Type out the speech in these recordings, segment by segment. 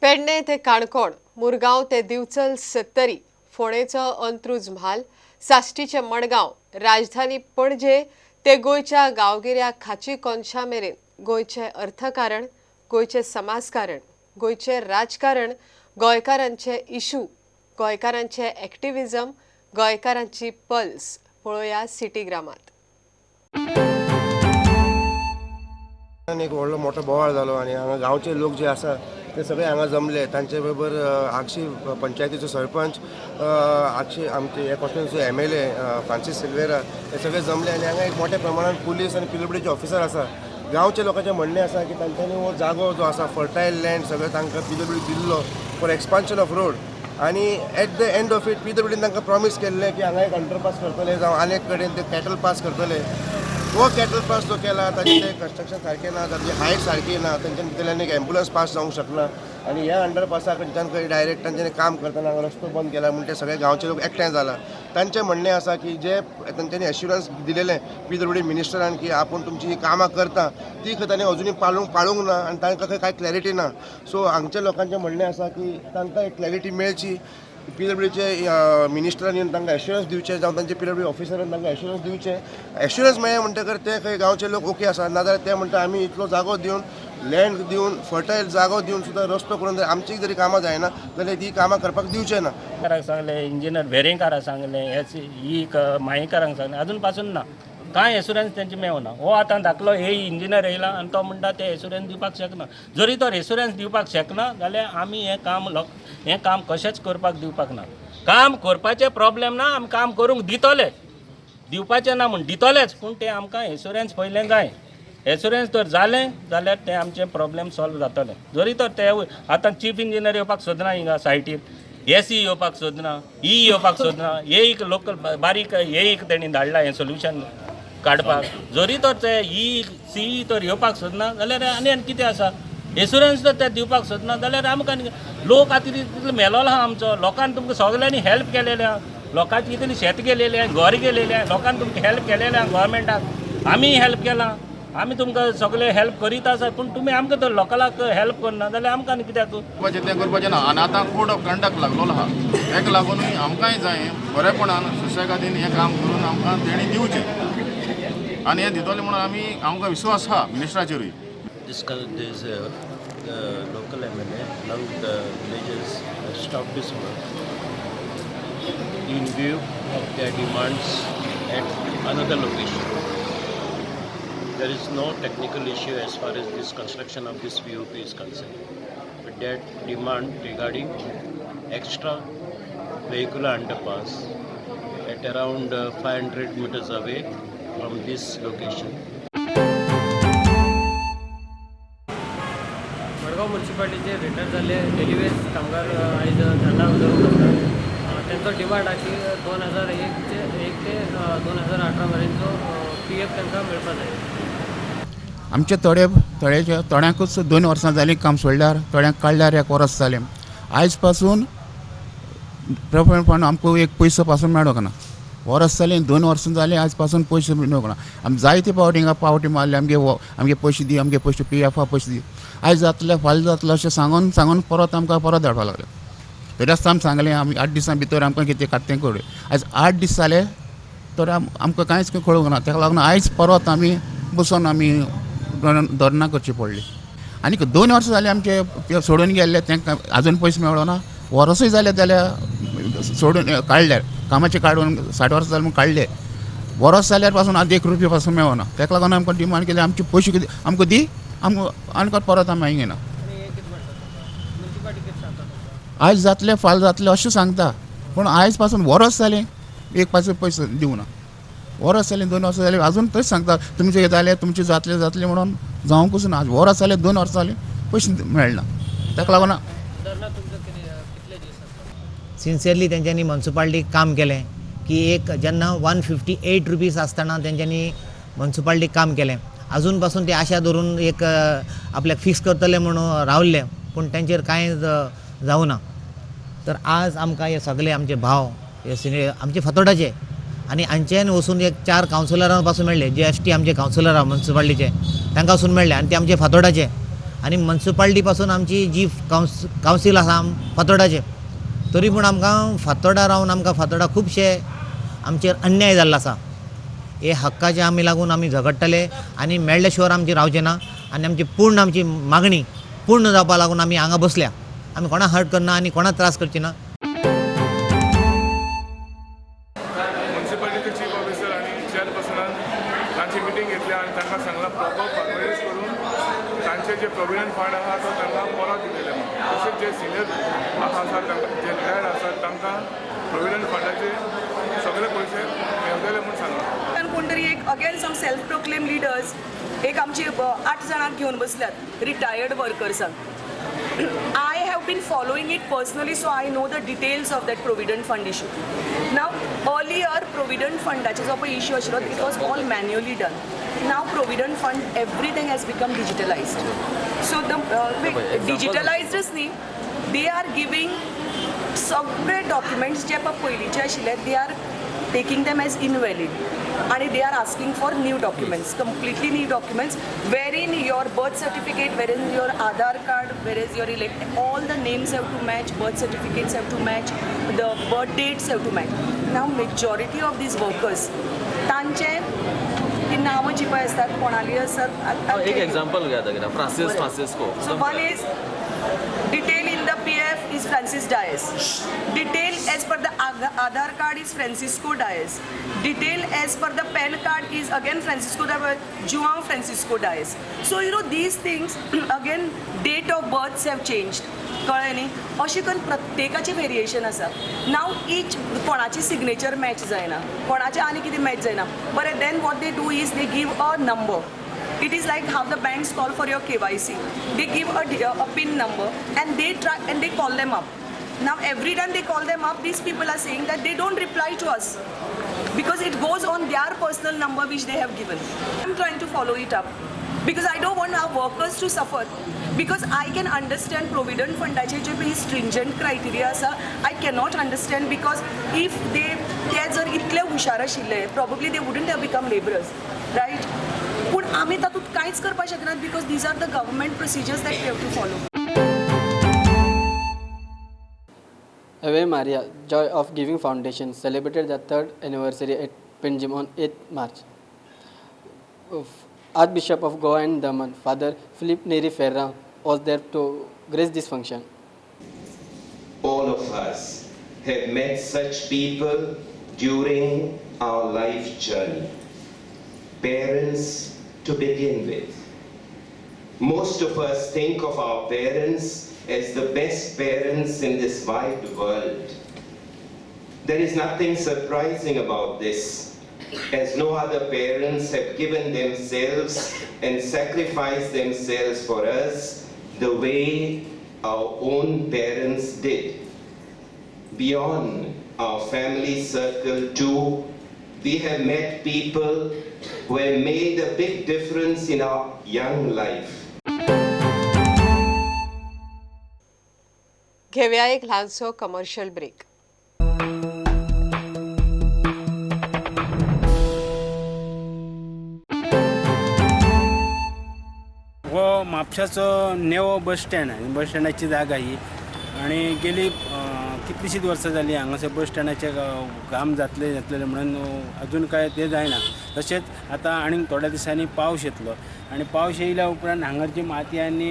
पेडणे ते काणकोण, मुरगांव ते दिवचल सत्तरी, फोंडेचो अंत्रुज म्हाल, साश्टीचे मडगांव, राजधानी पणजे ते गोंयच्या गांवगिऱ्या खाची कोनशा मेरेन गोंयचें अर्थकारण, गोंयचें समाजकारण, गोंयचें राजकारण, गोंयकारांचे इशू, गोंयकारांचे एक्टिविजम, गोंयकारांची पल्स पळोवया सिटी ग्रामांत. एक व्हडलो मोठो बोवाळ जालो आनी हांगा गांवचे लोक जे आसा ते सगळे हांगा जमले. तांचे बरोबर आगशी पंचायतीचो सरपंच, आगशी आमचे हे कॉन्स्टिट्युन्सी MLA फ्रांसीस सिल्वेरा हे सगळे जमले आनी हांगा एक मोठ्या प्रमाणात पुलीस आनी PWDचे ऑफिसर आसा. गांवचे लोकांचें म्हणणें आसा की तांच्यांनी हो जागो जो आसा फर्टायल लँड सगळो तांकां PWD दिल्लो फॉर एक्सपान्शन ऑफ रोड आनी at the end of it PWDन तांकां प्रॉमीस केल्लें की हांगा एक अंडरपास करतले जावं आनी एक कडेन ते कॅटल पास करतले. वो कॅटल पास जो केला ताचें तें कन्स्ट्रक्शन सारकें ना, ताची हायट सारकी ना, तांच्यानी भितरल्यान एक एम्ब्युलन्स पास जावंक शकना आनी ह्या अंडरपासा कडच्यान खंय डायरेक्ट तांच्यांनी काम करतना हांगा रस्तो बंद केला म्हणून ते सगळे गांवचे लोक एकठांय जाला. तांचें म्हणणें आसा की जे तांच्यांनी एश्युरन्स दिलेलें PWD मिनिस्टरान की आपूण तुमची ही कामां करता ती खंय तांणी अजुनूय पाळूंक ना आनी तांकां खंय कांय क्लॅरिटी ना. सो हांगच्या लोकांचें म्हणणें आसा की तांकां एक क्लॅरिटी मेळची. PWDचे मिनिस्टरान येवन तांकां एश्युरन्स दिवचे जावं तांचे PWD ऑफिसरान तांकां एश्युरन्स दिवचे. एश्युरन्स मेळ्ळे म्हणटकर ते खंय गांवचे लोक ओके आसा, नाजाल्यार ते म्हणटा आमी इतलो जागो दिवन लँड दिवन फर्टायल जागो दिवन सुद्दां रस्तो करून जर आमची जरी कामां जायना जाल्यार ती कामां करपाक दिवचे ना. काराक सांगले, इंजिनियर वेरेंकाराक सांगले, ही मायेकारांक सांगले, अजून पासून ना कांय एश्युरन्स तेंचे मेळना. हो आतां दाखलो हे इंजिनियर येयला आनी तो म्हणटा ते एश्युरन्स दिवपाक शकना. जरी तो एश्युरन्स दिवपाक शकना जाल्यार आमी हें काम कशेंच करपाक दिवपाक ना. काम करपाचें प्रॉब्लेम ना, आमी काम करूंक दितले, दिवपाचें ना म्हूण दितलेच, पूण ते आमकां एश्युरन्स पयलें जाय. एश्युरन्स तर जालें जाल्यार तें आमचें प्रॉब्लेम सॉल्व जातलें. जरी तर ते आतां चीफ इंजिनियर येवपाक सोदना हिंगा सायटीर, SE येवपाक सोदना, येवपाक सोदना, हे एक लोकल बारीक हे एक तेणी धाडला हें सोल्युशन काडपाक. जरी तर ते CE तर येवपाक सोदना जाल्यार आनी कितें आसा. एश्युरन्स तर ते दिवपाक सोदना जाल्यार आमकां लोक आतां तितलो मेलोलो आहा आमचो. लोकांनी तुमकां सगल्यांनी हेल्प केलेलें आहा, लोकांची कितें शेत गेलेलें आहा, घर गेलेलें आहा, लोकांनी तुमकां हेल्प केलेलें आहा गव्हर्मेंटाक. आमी हेल्प केलां, आमी तुमकां सगळे हेल्प करीत आसा, पूण तुमी आमकां तर लोकलाक हेल्प करना जाल्यार आमकां कित्याक करपाचें तें करपाचें ना. आनी आतां कोड ऑफ कंडक्ट लागलेलो आहा, ताका लागूनय आमकांय जाय बरेपणान सुशेगादीन हें काम करून आमकां तेणी दिवचें आनी हें दितले म्हणून आमकां विश्वास आहा मिनिस्टराचेरूय. This the local MLA along with the villages have stopped this work in view of their demands at another location. There is no technical issue as far as this construction of this VOP is concerned, but that demand regarding extra vehicular underpass at around 500 meters away from this location. Madgaon म्युन्सिपालिटीचे retire जाल्ले daily wage कामगार आयज धरना धरून बसतात. त्यांचो demand आसा की 2001 ते 2018 मेरेनचो PF तांकां मेळपा जाय. आमचे थोड्यांकूच 2 वर्सां जालीं काम सोडल्यार, थोड्यांक काडल्यार 1 वर्स जालें. आयज पासून प्रॉपरपण आमकां एक पयसो पासून मेळोंक ना. वर्स जालें, 2 वर्सां जालीं, आयज पासून पयशे मेळोंक ना. आमी जायते पावटी हिंगा पावटी मारले, आमगे पयशे दी, आमगे पयशे PF पयशे दी, आयज जातले फाल्यां जातले अशें सांगून परत धाडपाक लागले. तरी आसतना आमी सांगलें आमी 8 दिसां भितर आमकां कितें काड तें करूं. आयज 8 दीस जाले तर आमकां कांयच कळूंक ना. ताका लागून आयज परत आमी बसून आमी धरना करची पडली. आनी 2 वर्सां जालीं आमचे सोडून गेल्ले, तांकां आजून पयशे मेळो ना. वर्सूय जाले जाल्यार सोडून काडल्यार, कामाचे काडून 60 वर्सां जाले म्हूण काडले. वर्स जाल्यार पासून आज 1 रुपया पासून मेळना. ताका लागून आमकां डिमांड केली आमचे पयशे कितें आमकां दी, आमकां परत आमी हांगा येना. आयज जातले फाल्यां जातले अशें सांगता, पूण आयज पासून वर्स जालें, एक पासून पयशे दिवं ना. वर्स जालें, 2 वर्सां जालीं, आजून तशें सांगता तुमचे जाले, तुमचे जातले म्हणून जावंकूच ना. आज वर्स जालें, 2 वर्सां जालीं, पयशे मेळना. ताका लागून सिन्सियरली तेंच्यांनी म्युन्सिपालिटीक काम केलें की एक जेन्ना 158 रुपीज आसतना तेंच्यांनी म्युन्सिपालिटीक काम केलें. अजून पासून ते आशा धरून एक आपल्याक फिक्स करतले म्हणून रावल्ले, पूण तेंचेर कांय जावं ना. तर आज आमकां हे सगळे आमचे भाव हे आमचे फातोडाचे आनी हांच्यान वचून एक 4 कावन्सिलरां पासून मेळ्ळे, GST आमचे कावन्सिलर आहा म्युन्सिपालिटीचे, तांकां वचून मेळ्ळे आनी ते आमचे फातोडाचे. आनी म्युन्सिपाल्टी पासून आमची जी कावन्सील आसा फातोर्डाचे, तरी पूण आमकां फातोर्डा रावन आमकां फातोर्डा खुबशे आमचेर अन्याय जाल्लो आसा. हे हक्काचे आमी लागून आमी झगडटले आनी मेळ्ळे शिवाय आमचे रावचे ना. आनी आमची मागणी पूर्ण जावपा लागून आमी हांगा बसल्या. आमी कोणाक हर्ट करना आनी कोणाक त्रास करचे ना. म्युन्सिपालिटी चीफ ऑफिसर आणि चेअरपर्सनान तांची मिटींग घेतली आणि तांकां सांगलां प्रॉपर फॉर्मेलिटीज करून तांचे जे प्रोविडंट फंड आसा तो तांकां परत दिलेले. तशेंच जे सिनियर आसात तांकां जे रिटायर्ड आसात तांकां प्रोविडंट फंडाचे सगळे पयशे मेळटले म्हूण सांगलां. कोण तरी एक again some self proclaim leaders एक आमचे 8 जाणांक घेवन बसल्यात रिटायर्ड वर्कर्सांक. I have been following it personally, so I know the details of that Provident Fund issue. Now, earlier Provident Fund, that is of a issue, it was all manually done. Now, Provident Fund, everything has become digitalized. So, the digitalized is they are giving separate documents, जे पयलींचे आशिल्ले, they are taking them as invalid. And they are asking for new documents, completely new documents, wherein your birth certificate, wherein your Aadhaar card, whereas your all the names have to match, birth certificates have to match, the birth dates have to match. Now, majority of these workers, तांचे ती नावं जी पळय आसतात कोणाली आसतात. एक example घेता Francisco. So one is detail in the PF is Francis Dias. Detail as per the Aadhaar card is Francisco Dias. Detail as per the PAN card is again Francisco Dias, João Francisco Dias. So these things again date of births have changed. कळ्ळें न्ही. अशें करून प्रत्येकाचें variation आसा. नाव ईच कोणाची signature match जायना, कोणाचें आनी कितें मॅच जायना. बरें then what they do is they give a number. It is like how the banks call for your KYC. They give a PIN number and they try and they call them up. Now every time they call them up, these people are saying that they don't reply to us because it goes on their personal number which they have given. I'm trying to follow it up because I don't want our workers to suffer. Because I can understand Provident Fundaचे जे काही stringent criteria आसा, I cannot understand because if they जर इतले हुशार आशिल्ले, probably they wouldn't have become laborers, right? पूण आमी तातूंत कांयच करपाक शकनात because these are the government procedures that we have to follow. Ave Maria, Joy of Giving Foundation celebrated their 3rd anniversary at Pinjim on 8th March. Archbishop of Goa and Daman, Father Philip Neri Ferrand, was there to grace this function. All of us have met such people during our life journey. Parents to begin with. Most of us think of our parents as the best parents in this wide world. There is nothing surprising about this, as no other parents have given themselves and sacrificed themselves for us the way our own parents did. Beyond our family circle too, we have met people who have made a big difference in our young life. घेऊया एक लहानसो commercial break. हो म्हापशाचो नेवो bus stand आहे. बस स्टँडाची जागा ही आणि गेली कितलीशीच वर्सां जाली हांगासर बस स्टँडाचें काम जातलें म्हणून अजून काय ते जायना. तशेंच आतां आनीक थोड्या दिसांनी पावस येतलो आनी पावस येयल्या उपरांत हांगाची माती आनी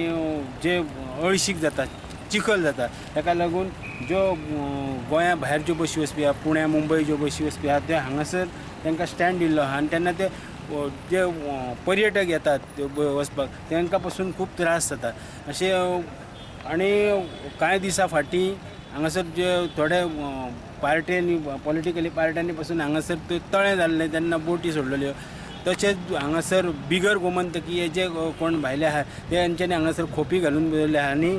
जे अळशीक जाता, चिखल जाता, ताका लागून ज्यो गोंया भायर ज्यो बसी वचपी आहा, पुण्या मुंबय ज्यो बसी वचपी आहा, ते हांगासर तांकां स्टँड दिल्लो आहा आनी तेन्ना ते जे पर्यटक येतात वचपाक तांकां पासून खूब त्रास जाता. अशें आनी कांय दिसा फाटीं हांगासर जे थोडे पार्ट्यांनी पॉलिटिकली पार्ट्यांनी पासून हांगासर तळें जाल्लें तेन्ना बोटी सोडलेल्यो. तशेंच हांगासर बिगर गोमंतकीय जे कोण भायले आहा तेंच्यांनी हांगासर खोपी घालून दवरले आहा आनी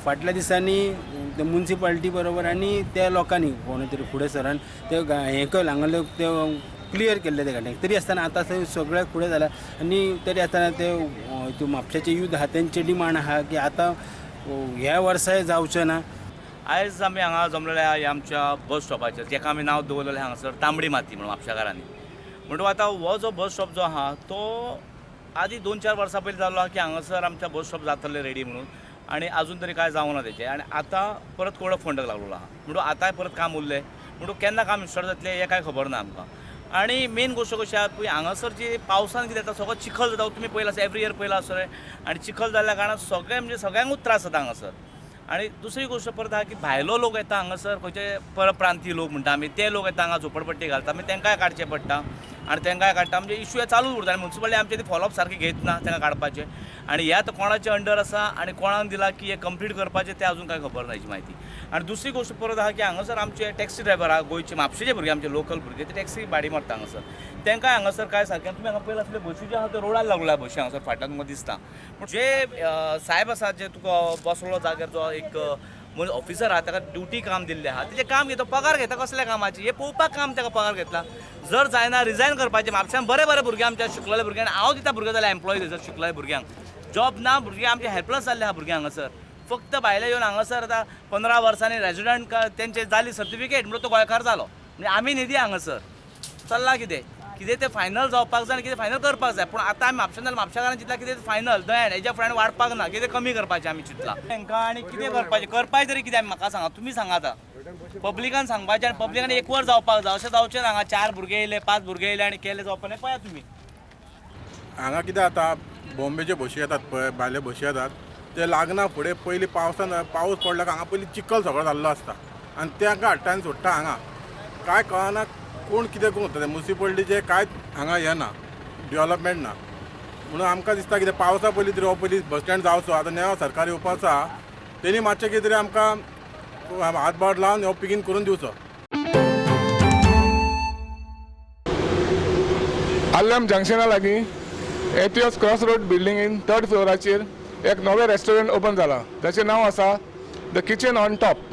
फाटल्या दिसांनी म्युन्सिपाल्टी बरोबर आनी त्या लोकांनी कोणी तरी फुडें सरान ते हें केलें हांगाले ते क्लियर केल्ले ते घाटे. तरी आसतना आतां थंय सगळे फुडें जाला आनी तरी आसतना ते म्हापशाचे यूथ आहा तेंचे डिमांड आहा की आतां ह्या वर्साय जावचें ना. आयज आमी हांगा जमलेले आहा आमच्या बस स्टॉपाचेर, जेका आमी नांव दवरलेलें हांगासर तांबडी माती म्हणून म्हापशाकारांनी. म्हणटून आतां हो जो बस स्टॉप जो आहा तो आधी 2-4 वर्सां पयलीं जाल्लो आहा की हांगासर आमच्या बस स्टॉप जातले रेडी म्हणून आणि अजून तरी काय जावना तेचें आणि आतां परत कोडो फंडक लागलो आहा म्हणून आतांय परत काम उरलें म्हणून केन्ना काम स्टार्ट जातलें हें कांय खबर ना आमकां आणि मेन गोश्ट कशी आहा पळय हांगासर जी पावसान कितें जाता सगळो चिखल जाता तुमी पयला आसा एवरी इयर पयला आसतलें आणि चिखल जाल्ल्या कारणान सगळे म्हणजे सगळ्यांकूच त्रास जाता हांगासर आणि दुसरी गोष्ट परत आहा की भायलो लोक येता हांगासर खंयचे परप्रांतीय लोक म्हणटा आमी ते लोक येता हांगा झोपडपट्टी घालता मागीर तेंकांय काडचें पडटा आणि तेंकांय काडटा म्हणजे इश्यू हे चालूच उरता आनी म्युन्सिपालिटी आमचे ती फॉलोअप सारके घेत ना तेंकां काडपाचें आणि हे आतां कोणाचे अंडर आसा आणि कोणाक दिला की हे कंप्लीट करपाचें तें अजून कांय खबर ना हेची म्हायती आणि दुसरी गोश्ट परत आहा की हांगासर आमचे टॅक्सी ड्रायव्हर आहा गोंयचे म्हापशेचे भुरगे आमचे लोकल भुरगे ते टॅक्सी भाडी मारता हांगासर तेंकांय हांगासर काय सारकें तुमी हांगा पयला आसले बसी जे आहा त्यो रोडार लागल्या बसी हांगासर फाटल्यान तुमकां दिसता पूण जे साहेब आसा जे तुका बसलो जाग्यार जो एक ऑफिसर आहा ताका ड्युटी काम दिल्लें आहा तेजें काम घेता पगार घेता कसल्या कामाची हे पळोवपाक काम ताका पगार घेतला जर जायना रिजायन करपाचें म्हापशान बरे बरे भुरगे आमच्या शिकलेले भुरग्यांक हांव दिता भुरगे जाल्यार एम्प्लॉय थंयसर शिकलेल्या भुरग्यांक जॉब ना भुरगे आमचे हेल्पलेस जाल्ले आहा भुरगे हांगासर फक्त भायले येवन हांगासर आतां 15 वर्सांनी रेजिडेंट तेंचे जाली सर्टिफिकेट म्हणून तो गोंयकार जालो म्हणजे आमी न्ही दी हांगासर चल्लां कितें कितें तें फायनल जावपाक जाय आनी कितें फायनल करपाक जाय पूण आतां आमी म्हापशान जाल्यार म्हापशाकारान चिंतला कितें फायनल दयण हेज्या फुड्यान वाडपाक ना कितें कमी करपाचें आमी चिंतला तांकां आनी कितें करपाचें करपाय तरी कितें म्हाका सांगा तुमी सांगा आतां पब्लिकान सांगपाचें आनी पब्लिकान एक वर जावपाक जाय अशें जावचें ना हांगा 4 भुरगे येयले 5 भुरगे येयले आनी केले जावपाक ना पळया तुमी हांगा कितें जाता बॉम्बेचे बशी येतात पळय भायले बशी येतात ते लागना फुडें पयलीं पावसान पावस पडलो हांगा पयलीं चिखल सगळो जाल्लो आसता आनी तांकां हाडटा आनी सोडटा हांगा काय कळना कोण कितें करून ते म्युन्सिपालिटीचे कांयच हांगा हें ना डेवलपमेंट ना म्हणून आमकां दिसता कितें पावसा पयलीं तरी हो पयलीं बस स्टँड जावचो आतां नवो सरकार येवपाचो आसा तेणी मातशें कितें तरी आमकां हातभार लावन हो बेगीन करून दिवचो आल्लम जंक्शना लागीं एटियस क्रॉस रोड बिल्डिंगेन 3rd फ्लोराचेर एक नवें रेस्टॉरंट ओपन जाला जाचें नांव आसा द किचन ऑन टॉप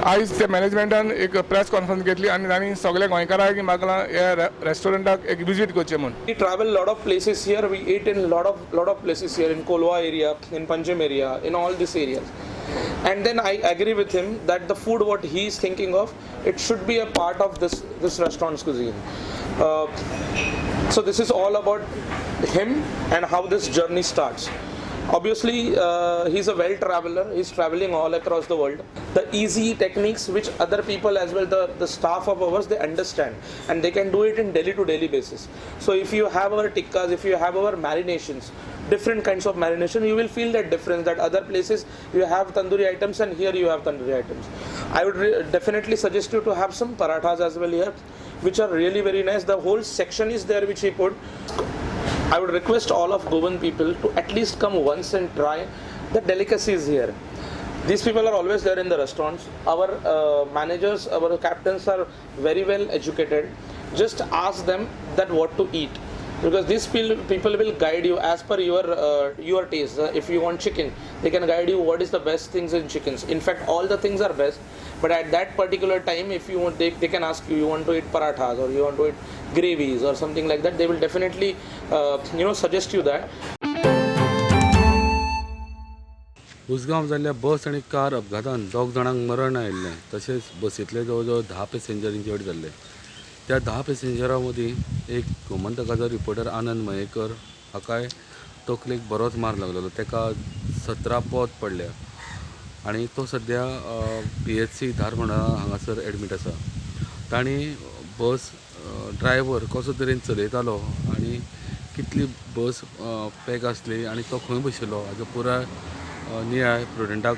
आयज ते मॅनेजमेंटान एक प्रेस कॉन्फरन्स घेतली आनी तांणी सगळे गोंयकारांक मागला ह्या रेस्टॉरंटाक एक विजीट करचें म्हूण We travel lot of places here. We eat in lot of places here in Kolwa area, in Panjim area, in all these areas. And then I agree with him that the food what he is thinking of, it should be a part of this restaurant's cuisine. So this is all about him and how this journey starts. Obviously, he's a well-traveler. He's traveling all across the world. The easy techniques which other people as well, the staff of ours, they understand. And they can do it in daily-to-daily basis. So if you have our tikkas, if you have our marinations, different kinds of marination, you will feel that difference. That other places, you have tandoori items and here you have tandoori items. I would definitely suggest you to have some parathas as well here, which are really very nice. The whole section is there which he put. I would request all of Goan people to at least come once and try the delicacies here. These people are always there in the restaurants. Our managers, our captains are very well educated. Just ask them that what to eat, because these people will guide you as per your taste. If you want chicken, they can guide you what is the best things in chickens. In fact, all the things are best. But at that particular time, if you want, they can ask you want to eat parathas or you want to eat gravies or something like that. They will definitely, suggest you that. Usgaon जाल्ल्या बस आनी car अपघातान 2 जाणांक मरण आयिल्लें तशेंच बसींतले जवळ जवळ 10 passenger injured जाल्ले त्या 10 पॅसेंजरां मदीं एक गोमंतकाचो रिपोर्टर आनंद मयेकर हाकाय तकलेक बरोच मार लागलेलो तेका 17 पोत पडल्या आनी तो सद्या PHC धारमोणा हांगासर एडमीट आसा तांणी बस ड्रायव्हर कसो तरेन चलयतालो आनी कितली बस पॅक आसली आनी तो खंय बशिल्लो हाजो पुराय नियाळ प्रुडंटाक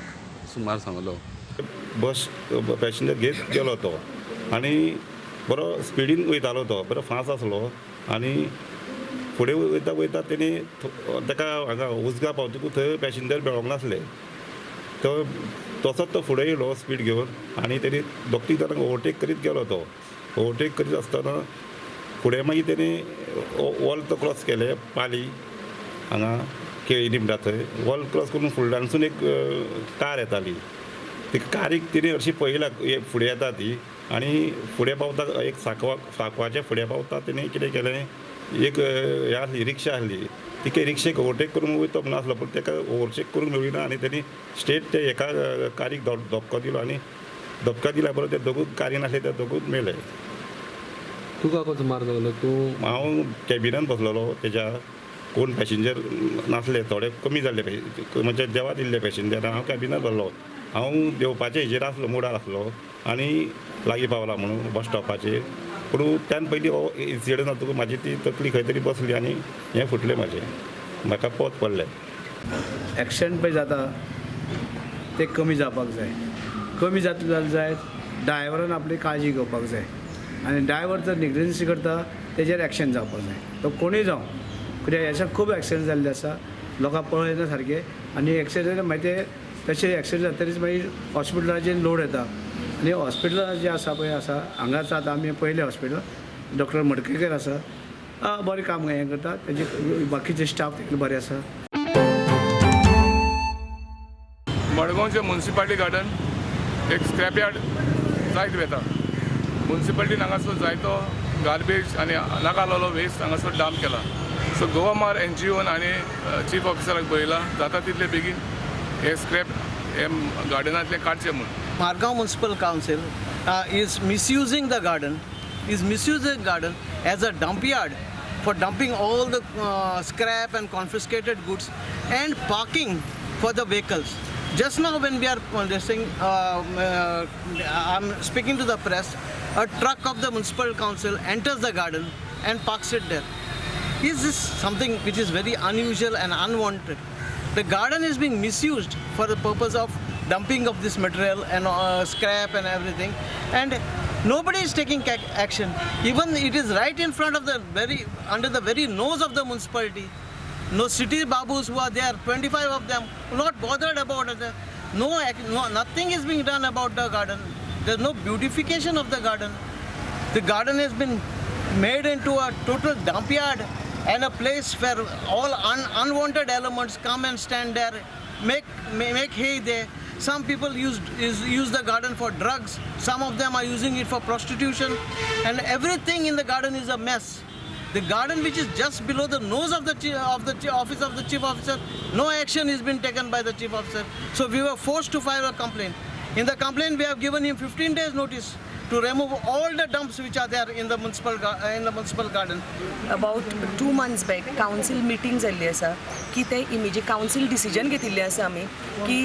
सुमार सांगलो बस पॅसेंजर घेत गेलो तो आनी बरो स्पिडीन वयतालो तो बरो फास्ट आसलो आनी फुडें वयता तेणी ताका हांगा उसगांव पावतकूच थंय पॅसेंजर मेळोंक नासले तो तसोच तो फुडें येयलो स्पीड घेवन आनी तेणी दोग-तीग जाणांक ओवरटेक करीत गेलो तो ओवरटेक करीत आसतना फुडें मागीर तेणी वॉल तो क्रॉस केले पाली हांगा केळी निमडा थंय वॉल क्रॉस करून फुडल्यानसून एक कार येताली ती कारीक तेणी हरशी पळयला फुडें येता ती आनी फुडें पावता एक सांकवाच्या फुडें पावता तेणी कितें केलें एक हे आसली रिक्षा आसली ती रिक्षेक ओवरटेक करून वयतो म्हणून आसलो पूण ताका ओवरटेक करूंक मेळिना आनी तेणी स्ट्रेट ते एका कारीक धपको दिलो आनी धपका दिल्या बरोबर ते दोगूच कारीन आसले ते दोगूच मेळ्ळे तुका कसो मार लागलो तूं हांव कॅबिनान बसलेलो तेज्या कोण पॅसेंजर नासले, थोडे कमी जाल्ले म्हणजे देवात इल्ले पॅसेंजर. हांव कॅबिनात बसलो, हांव देवपाचे हेजेर आसलो, मुडार आसलो आनी लागीं पावला म्हणून बस स्टॉपाचेर. पूण त्यान पयलीं हो इन्सिडंट जातकूच म्हाजी ती तकली खंय तरी बसली आनी हें फुटलें म्हाजें, म्हाका पोत पडलें. एक्सिडेंट पळय जाता ते कमी जावपाक जाय. कमी जातले जायत ड्रायव्हरान आपली काळजी घेवपाक जाय आनी ड्रायव्हर जर निग्लिजन्सी करता तेजेर एक्शन जावपाक जाय. तो कोणूय जावं, कित्याक हेच्या खूब एक्सिडेंट जाल्ले आसा, लोकांक पळयना सारके. आनी एक्सिडेंट मागीर ते तशें एक्सिडेंट जातकीच मागीर हॉस्पिटलाचेर लोड येता आनी हॉस्पिटलां जें आसा पळय आसा हांगाच आतां आमी पयलें हॉस्पिटल डॉक्टर मडकयकर आसा, बरें काम हें करता, तेजे बाकीचे स्टाफ तितले बरे आसा. मडगांवचें म्युनिसिपालिटी गार्डन एक स्क्रॅप यार्ड जायत वेता. म्युनिसिपालिटीन हांगासर जायतो गार्बेज आनी नाका आसलेलो वेस्ट हांगासर डंप केला. सो गोवा मार NGOन आनी चीफ ऑफिसराक बरयला जाता तितले बेगीन हे स्क्रॅप हे गार्डनांतले काडचे म्हूण. Margao Municipal Council is misusing the garden, as a dump yard for dumping all the scrap and confiscated goods and parking for the vehicles. Just now when we are I'm speaking to the press, a truck of the municipal council enters the garden and parks it there. Is this something which is very unusual and unwanted? The garden is being misused for the purpose of dumping of this material and scrap and everything, and nobody is taking action. Even it is right in front of under the very nose of the municipality. No city babus who are there, 25 of them, not bothered about it. Nothing is being done about the garden. There's no beautification of the garden. The garden has been made into a total dump yard and a place where all unwanted elements come and stand there, make hay there. Some people use the garden for drugs. Some of them are using it for prostitution, and everything in the garden is a mess. The garden, which is just below the nose of the office of the chief officer, no action has been taken by the chief officer. So we were forced to file a complaint. In the complaint, we have given him 15 days notice to remove all the dumps which are there in the municipal garden. About 2 months back, council meeting जाल्ली आसा की ते immediate council decision घेतिल्ले आसा आमी की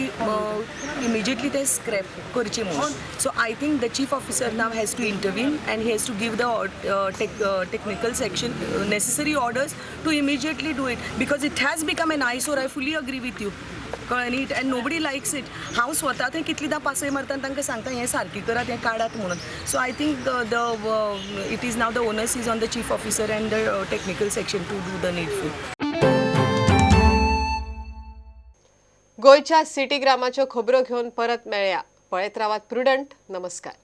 immediately ते scrap करची म्हणून. So I think the chief officer now has to intervene and he has to give the technical section necessary orders to immediately do it, because it has become an eyesore. I fully agree with you. कळ्ळें, and nobody likes it. हांव स्वता थंय कितलीदां पासय मारता आनी तांकां सांगता हें सारकी करात, हें काडात म्हणून. So I think it is now the onus is on the chief officer and the technical section to do the needful. गोयच्या सिटी ग्रामाच्यो खबरो घेवन परत मेळया. पळयत रावात प्रुडंट. नमस्कार.